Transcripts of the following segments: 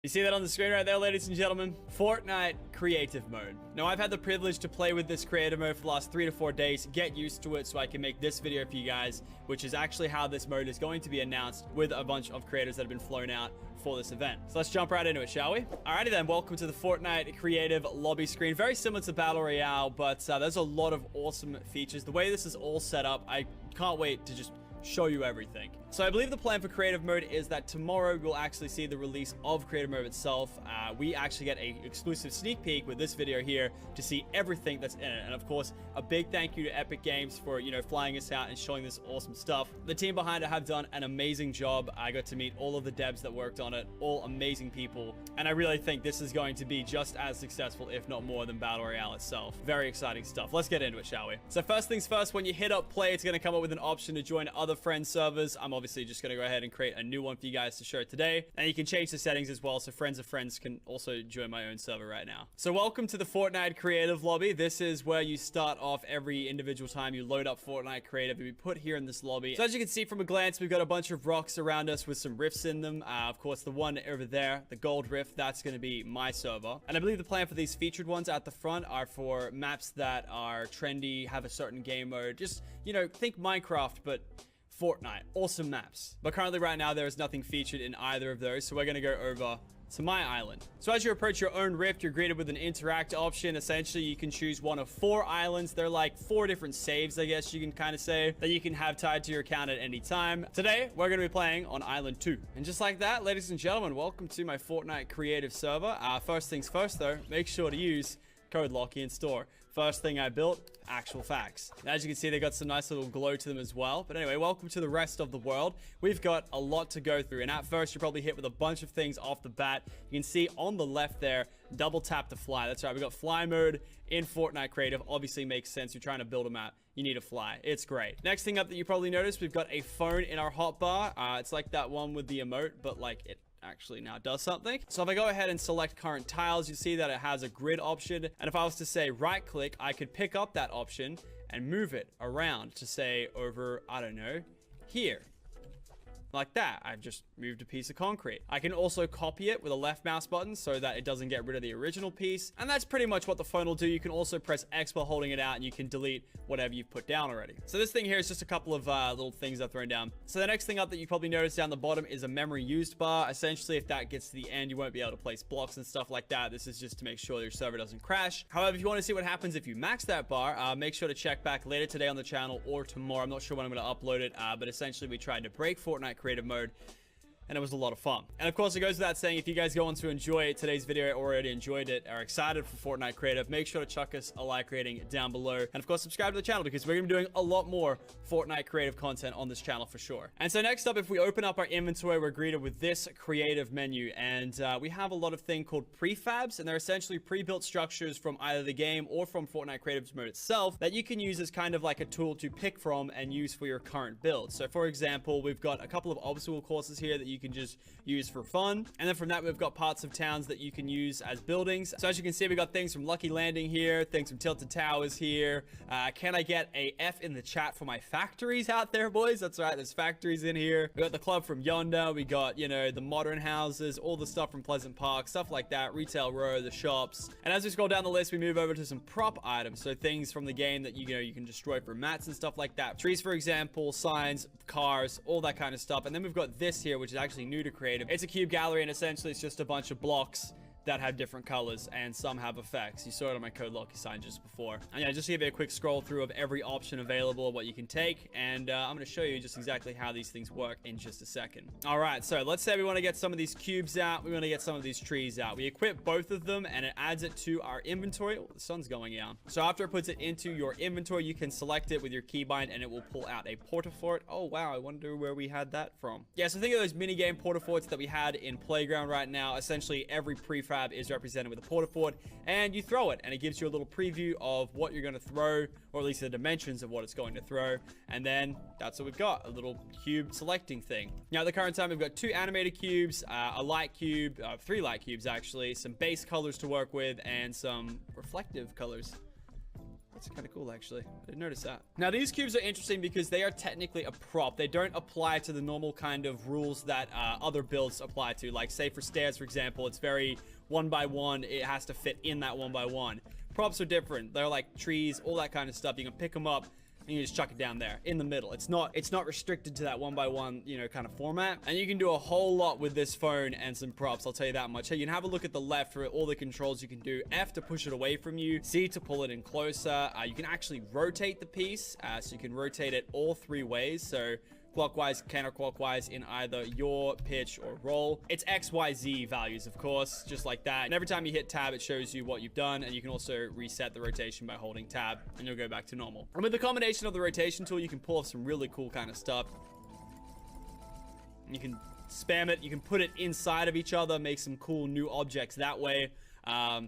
You see that on the screen right there, ladies and gentlemen? Fortnite creative mode. Now, I've had the privilege to play with this creative mode for the last 3 to 4 days, get used to it so I can make this video for you guys, which is actually how this mode is going to be announced with a bunch of creators that have been flown out for this event. So let's jump right into it, shall we? Alrighty then, welcome to the Fortnite creative lobby screen. Very similar to Battle Royale, but there's a lot of awesome features. The way this is all set up, I can't wait to just show you everything. So I believe the plan for creative mode is that tomorrow we'll actually see the release of creative mode itself. We actually get a exclusive sneak peek with this video here to see everything that's in it. And of course, a big thank you to Epic Games for, flying us out and showing this awesome stuff. The team behind it have done an amazing job. I got to meet all of the devs that worked on it, all amazing people. And I really think this is going to be just as successful, if not more, than Battle Royale itself. Very exciting stuff. Let's get into it, shall we? So first things first, when you hit up play, it's going to come up with an option to join other friend servers. I'm obviously just going to go ahead and create a new one for you guys to show today. And you can change the settings as well, so friends of friends can also join my own server right now. So welcome to the Fortnite creative lobby. This is where you start off every individual time you load up Fortnite creative. We put here in this lobby. So as you can see from a glance, we've got a bunch of rocks around us with some rifts in them. Of course, the one over there, the gold rift, that's going to be my server. And I believe the plan for these featured ones at the front are for maps that are trendy, have a certain game mode. Just, think Minecraft, but Fortnite. Awesome maps. But currently right now, there is nothing featured in either of those. So we're going to go over to my island. So as you approach your own rift, you're greeted with an interact option. Essentially, you can choose one of 4 islands. They're like 4 different saves, I guess you can kind of say, that you can have tied to your account at any time. Today, we're going to be playing on Island 2. And just like that, ladies and gentlemen, welcome to my Fortnite creative server. First things first, though, make sure to use code Lockie in store. First thing I built, actual facts. As you can see, they got some nice little glow to them as well. But anyway, welcome to the rest of the world. We've got a lot to go through. And at first, you're probably hit with a bunch of things off the bat. You can see on the left there, double tap to fly. That's right, we got fly mode in Fortnite creative. Obviously makes sense. You're trying to build a map, you need to fly. It's great. Next thing up that you probably noticed, we've got a phone in our hotbar. It's like that one with the emote, but like it actually now does something. So if I go ahead and select current tiles, you see that it has a grid option. And if I was to say right click, I could pick up that option and move it around to say over, I don't know, here. Like that. I've just moved a piece of concrete. I can also copy it with a left mouse button so that it doesn't get rid of the original piece. And that's pretty much what the phone will do. You can also press X while holding it out and you can delete whatever you've put down already. So this thing here is just a couple of little things I've thrown down. So the next thing up that you probably noticed down the bottom is a memory used bar. Essentially, if that gets to the end, you won't be able to place blocks and stuff like that. This is just to make sure your server doesn't crash. However, if you want to see what happens if you max that bar, make sure to check back later today on the channel or tomorrow. I'm not sure when I'm going to upload it, but essentially we tried to break Fortnite creative mode, and it was a lot of fun. And of course, it goes without saying, if you guys go on to enjoy today's video, or already enjoyed it, are excited for Fortnite creative, make sure to chuck us a like rating down below. And of course, subscribe to the channel because we're gonna be doing a lot more Fortnite creative content on this channel for sure. And so next up, if we open up our inventory, we're greeted with this creative menu. And we have a lot of things called prefabs, and they're essentially pre-built structures from either the game or from Fortnite creative mode itself that you can use as kind of like a tool to pick from and use for your current build. So for example, we've got a couple of obstacle courses here that you can just use for fun. And then from that, we've got parts of towns that you can use as buildings. So as you can see, we got things from Lucky Landing here, things from Tilted Towers here. Can I get a F in the chat for my factories out there, boys? That's right, there's factories in here. We got the club from Yonder. We got, the modern houses, all the stuff from Pleasant Park, stuff like that, Retail Row, the shops. And as we scroll down the list, we move over to some prop items. So things from the game that, you can destroy for mats and stuff like that. Trees, for example, signs, cars, all that kind of stuff. And then we've got this here, which is actually new to creative. It's a cube gallery, and essentially it's just a bunch of blocks that have different colors, and some have effects. You saw it on my code Lockie sign just before. And yeah, just to give you a quick scroll through of every option available, what you can take, and I'm going to show you just exactly how these things work in just a second. All right, so let's say we want to get some of these cubes out, we want to get some of these trees out. We equip both of them, and it adds it to our inventory. Oh, the sun's going down. So after it puts it into your inventory, you can select it with your keybind, and it will pull out a portafort. Oh wow, I wonder where we had that from. Yeah, so think of those mini game portaforts that we had in Playground right now. Essentially, every prefab is represented with a portafort, and you throw it, and it gives you a little preview of what you're going to throw, or at least the dimensions of what it's going to throw. And then that's what we've got, a little cube selecting thing. Now at the current time, we've got 2 animated cubes, a light cube, 3 light cubes actually, some base colors to work with, and some reflective colors. That's kind of cool, actually. I didn't notice that. Now, these cubes are interesting because they are technically a prop. They don't apply to the normal kind of rules that other builds apply to. Like, say for stairs, for example, it's very 1 by 1. It has to fit in that 1 by 1. Props are different. They're like trees, all that kind of stuff. You can pick them up and you just chuck it down there in the middle. It's not restricted to that 1 by 1, you know, kind of format. And you can do a whole lot with this phone and some props, I'll tell you that much. Hey, you can have a look at the left for all the controls you can do. F to push it away from you, C to pull it in closer. You can actually rotate the piece, so you can rotate it all 3 ways. So clockwise, counterclockwise in either your pitch or roll. It's XYZ values, of course, just like that. And every time you hit tab, it shows you what you've done. And you can also reset the rotation by holding tab and you'll go back to normal. And with the combination of the rotation tool, you can pull off some really cool kind of stuff. You can spam it. You can put it inside of each other, make some cool new objects that way.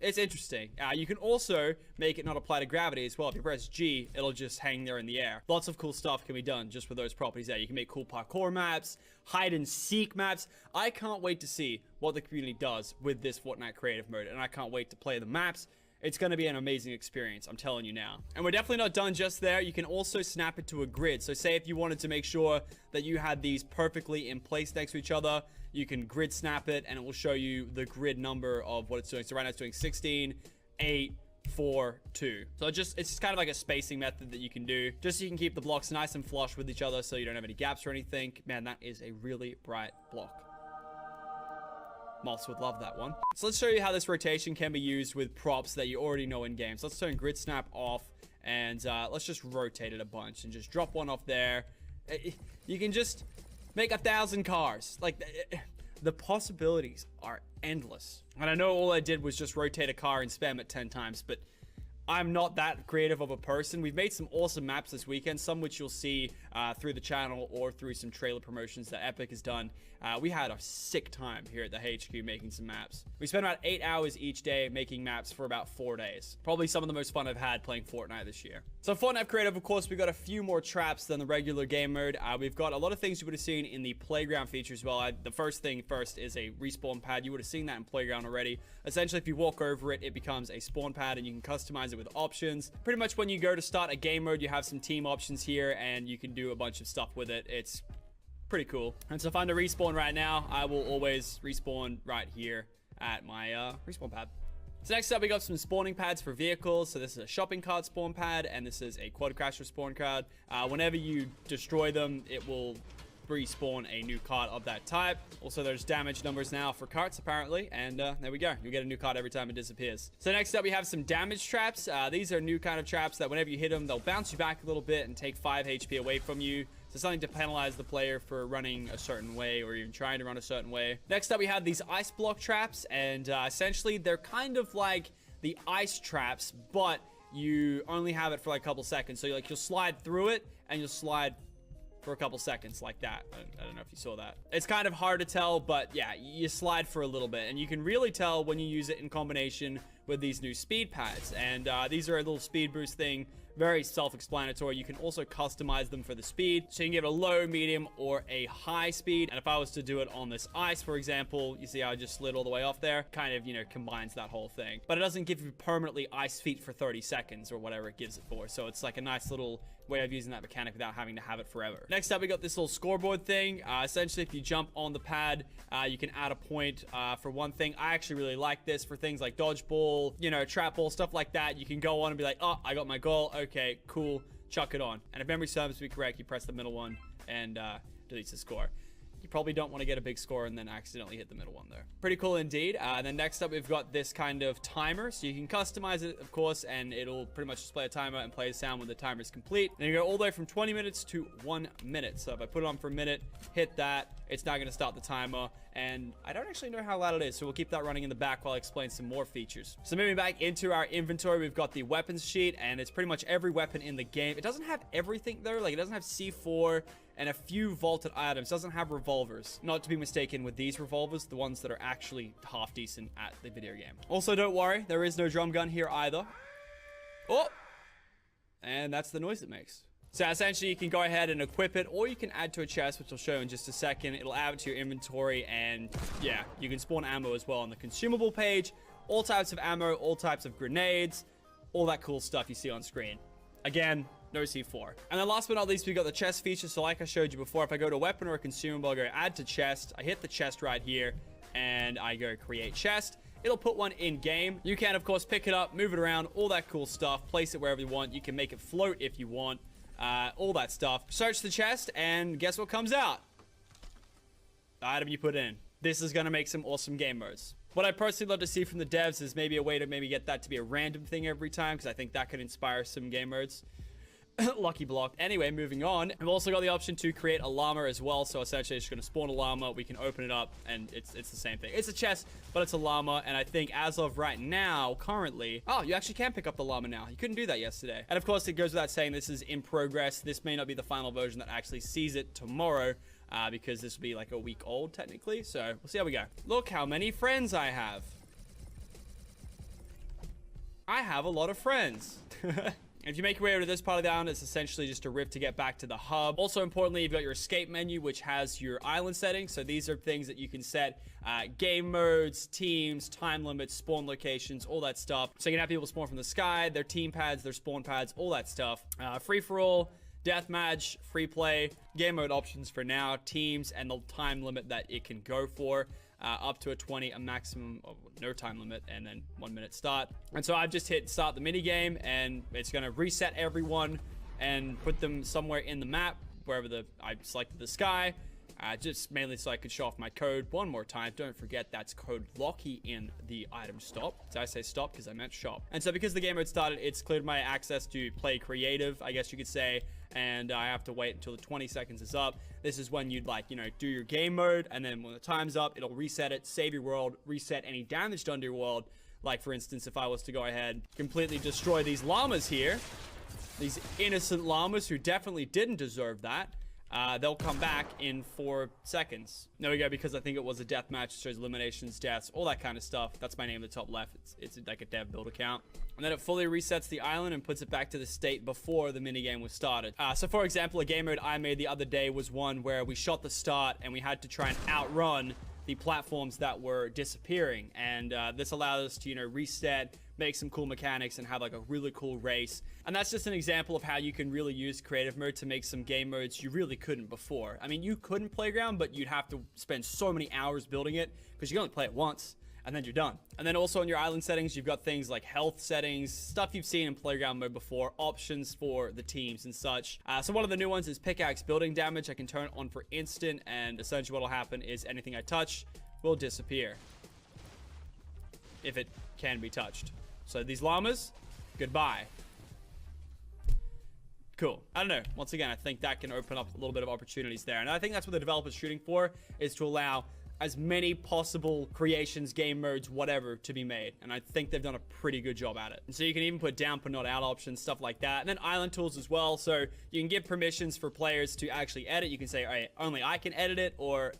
It's interesting. You can also make it not apply to gravity as well. If you press G, it'll just hang there in the air. Lots of cool stuff can be done just with those properties there. You can make cool parkour maps, hide and seek maps. I can't wait to see what the community does with this Fortnite creative mode, and I can't wait to play the maps. It's going to be an amazing experience, I'm telling you now. And we're definitely not done just there. You can also snap it to a grid. So say if you wanted to make sure that you had these perfectly in place next to each other, you can grid snap it and it will show you the grid number of what it's doing. So right now it's doing 16, 8, 4, 2. So it's just kind of like a spacing method that you can do, just so you can keep the blocks nice and flush with each other so you don't have any gaps or anything. Man, that is a really bright block. Moths would love that one. So let's show you how this rotation can be used with props that you already know in games. Let's turn grid snap off and let's just rotate it a bunch and just drop one off there. You can just make 1,000 cars. Like, the possibilities are endless. And I know all I did was just rotate a car and spam it 10 times, but I'm not that creative of a person. We've made some awesome maps this weekend, some which you'll see through the channel or through some trailer promotions that Epic has done. We had a sick time here at the HQ making some maps. We spent about 8 hours each day making maps for about 4 days. Probably some of the most fun I've had playing Fortnite this year. So Fortnite Creative, of course, we got a few more traps than the regular game mode. We've got a lot of things you would have seen in the playground feature as well. The first thing first is a respawn pad. You would have seen that in playground already. Essentially, if you walk over it, it becomes a spawn pad and you can customize it with options. Pretty much when you go to start a game mode, you have some team options here and you can do a bunch of stuff with it. It's pretty cool. And so if I'm to respawn right now, I will always respawn right here at my respawn pad. So next up, we got some spawning pads for vehicles. So this is a shopping cart spawn pad, and this is a quad crasher spawn card. Whenever you destroy them, it will respawn a new cart of that type. Also, there's damage numbers now for carts, apparently, and there we go. You get a new cart every time it disappears. So next up, we have some damage traps. These are new kind of traps that whenever you hit them, they'll bounce you back a little bit and take 5 HP away from you. So something to penalize the player for running a certain way or even trying to run a certain way. Next up, we have these ice block traps, and essentially they're kind of like the ice traps, but you only have it for like a couple seconds. So you'll slide through it and you'll slide for a couple seconds like that. I don't know if you saw that. It's kind of hard to tell, but yeah, you slide for a little bit, and you can really tell when you use it in combination with these new speed pads. And these are a little speed boost thing, very self-explanatory. You can also customize them for the speed, so you can give it a low, medium, or a high speed. And if I was to do it on this ice, for example, you see how I just slid all the way off there? Kind of, you know, combines that whole thing. But it doesn't give you permanently ice feet for 30 seconds or whatever it gives it for. So it's like a nice little way of using that mechanic without having to have it forever. Next up, we got this little scoreboard thing. Essentially, if you jump on the pad, you can add a point for one thing. I actually really like this for things like dodgeball, you know, trap ball, stuff like that. You can go on and be like, oh, I got my goal. Okay, cool. Chuck it on. And if memory serves me correct, you press the middle one and deletes the score. You probably don't want to get a big score and then accidentally hit the middle one there. Pretty cool indeed. And then next up, we've got this kind of timer. So you can customize it, of course, and it'll pretty much display a timer and play a sound when the timer is complete. And you go all the way from 20 minutes to 1 minute. So if I put it on for a minute, hit that, it's not going to start the timer. And I don't actually know how loud it is, so we'll keep that running in the back while I explain some more features. So moving back into our inventory, we've got the weapons sheet, and it's pretty much every weapon in the game. It doesn't have everything though. Like, it doesn't have C4 and a few vaulted items. It doesn't have revolvers. Not to be mistaken with these revolvers, the ones that are actually half decent at the video game. Also, don't worry, there is no drum gun here either. Oh! And that's the noise it makes. So essentially, you can go ahead and equip it, or you can add to a chest, which I'll show in just a second. It'll add it to your inventory, and yeah, you can spawn ammo as well on the consumable page. All types of ammo, all types of grenades. all that cool stuff you see on screen. Again, no C4. And then last but not least, we got the chest feature. So like I showed you before, if I go to weapon or a consumable, I go add to chest. I hit the chest right here and I go create chest. It'll put one in game. You can, of course, pick it up, move it around, all that cool stuff, place it wherever you want. You can make it float if you want, all that stuff. Search the chest and guess what comes out? The item you put in. This is going to make some awesome game modes. What I personally love to see from the devs is maybe a way to maybe get that to be a random thing every time, because I think that could inspire some game modes. Lucky block. Anyway, moving on. I've also got the option to create a llama as well. So essentially, it's going to spawn a llama. We can open it up, and it's the same thing. It's a chest, but it's a llama. And I think as of right now, currently, oh, you actually can pick up the llama now. You couldn't do that yesterday. And of course, it goes without saying this is in progress. This may not be the final version that actually sees it tomorrow, because this will be like a week old technically. So we'll see how we go. Look how many friends I have. I have a lot of friends. If you make your way over to this part of the island, it's essentially just a rift to get back to the hub. Also, importantly, you've got your escape menu, which has your island settings. So these are things that you can set game modes, teams, time limits, spawn locations, all that stuff. So you can have people spawn from the sky, their team pads, their spawn pads, all that stuff. Free-for-all, deathmatch, free play, game mode options for now, teams, and the time limit that it can go for. Up to a 20, a maximum of no time limit, and then 1 minute start. And so I've just hit start the mini game, and it's going to reset everyone and put them somewhere in the map, wherever I selected the sky, just mainly so I could show off my code one more time. Don't forget that's code Locky in the item stop. Did I say stop? Because I meant shop. And so because the game mode started, it's cleared my access to play creative, I guess you could say, and I have to wait until the 20 seconds is up. This is when you'd like, do your game mode, and then when the time's up, it'll reset it, save your world, reset any damage done to your world. Like, for instance, if I was to go ahead, completely destroy these llamas here, these innocent llamas who definitely didn't deserve that, they'll come back in 4 seconds. There we go, because I think it was a death match. It shows eliminations, deaths, all that kind of stuff. That's my name at the top left. It's like a dev build account. And then it fully resets the island and puts it back to the state before the minigame was started. So for example, a game mode I made the other day was one where we shot the start and we had to try and outrun the platforms that were disappearing. And this allowed us to, reset, make some cool mechanics, and have like a really cool race. And that's just an example of how you can really use creative mode to make some game modes you really couldn't before. I mean, you couldn't Playground, but you'd have to spend so many hours building it because you can only play it once and then you're done. And then also in your island settings, you've got things like health settings, stuff you've seen in Playground mode before, options for the teams and such. So one of the new ones is pickaxe building damage. I can turn it on for instant, and essentially what will happen is anything I touch will disappear if it can be touched. So these llamas, goodbye. Cool. I don't know. Once again, I think that can open up a little bit of opportunities there. And I think that's what the developer's shooting for, is to allow as many possible creations, game modes, whatever, to be made. And I think they've done a pretty good job at it. And so you can even put down, but not out options, stuff like that. And then island tools as well. So you can give permissions for players to actually edit. You can say, all right, only I can edit it, or,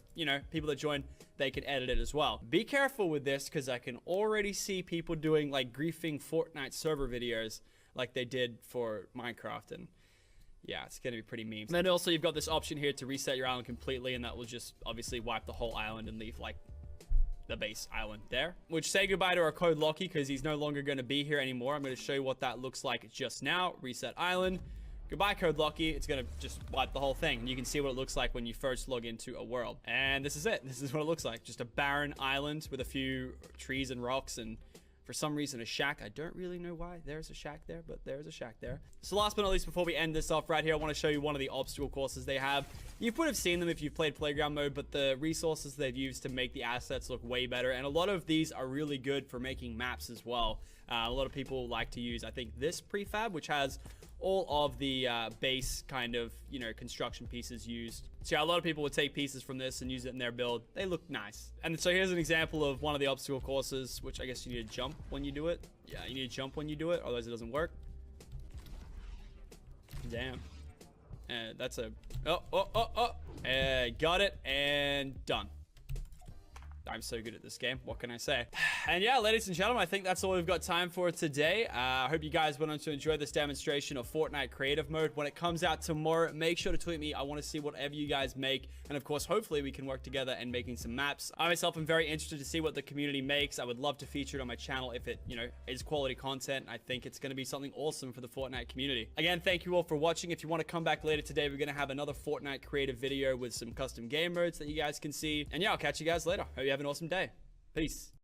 people that join, they can edit it as well. Be careful with this, because I can already see people doing like griefing Fortnite server videos like they did for Minecraft, and yeah, it's gonna be pretty memes. And then also you've got this option here to reset your island completely, and that will just obviously wipe the whole island and leave like the base island there. Which, say goodbye to our code Locky, because he's no longer going to be here anymore. I'm going to show you what that looks like just now. Reset island. Goodbye, code Locky. It's going to just wipe the whole thing. And you can see what it looks like when you first log into a world. And this is it. This is what it looks like. Just a barren island with a few trees and rocks, and for some reason a shack. I don't really know why there's a shack there, but there's a shack there. So last but not least, before we end this off right here, I want to show you one of the obstacle courses they have. You would have seen them if you've played Playground mode, but the resources they've used to make the assets look way better. And a lot of these are really good for making maps as well. A lot of people like to use, I think, this prefab, which has all of the base kind of, construction pieces used. So yeah, a lot of people would take pieces from this and use it in their build. They look nice. And so here's an example of one of the obstacle courses, which I guess you need to jump when you do it. Yeah, you need to jump when you do it, otherwise it doesn't work. Damn. And that's a... got it, and done. I'm so good at this game. What can I say? And yeah, ladies and gentlemen, I think that's all we've got time for today. I hope you guys went on to enjoy this demonstration of Fortnite creative mode. When it comes out tomorrow, make sure to tweet me. I want to see whatever you guys make. And of course, hopefully we can work together in making some maps. I myself am very interested to see what the community makes. I would love to feature it on my channel if it, you know, is quality content. I think it's going to be something awesome for the Fortnite community. Again, thank you all for watching. If you want to come back later today, we're going to have another Fortnite creative video with some custom game modes that you guys can see. And yeah, I'll catch you guys later. Hope you have an awesome day. Peace.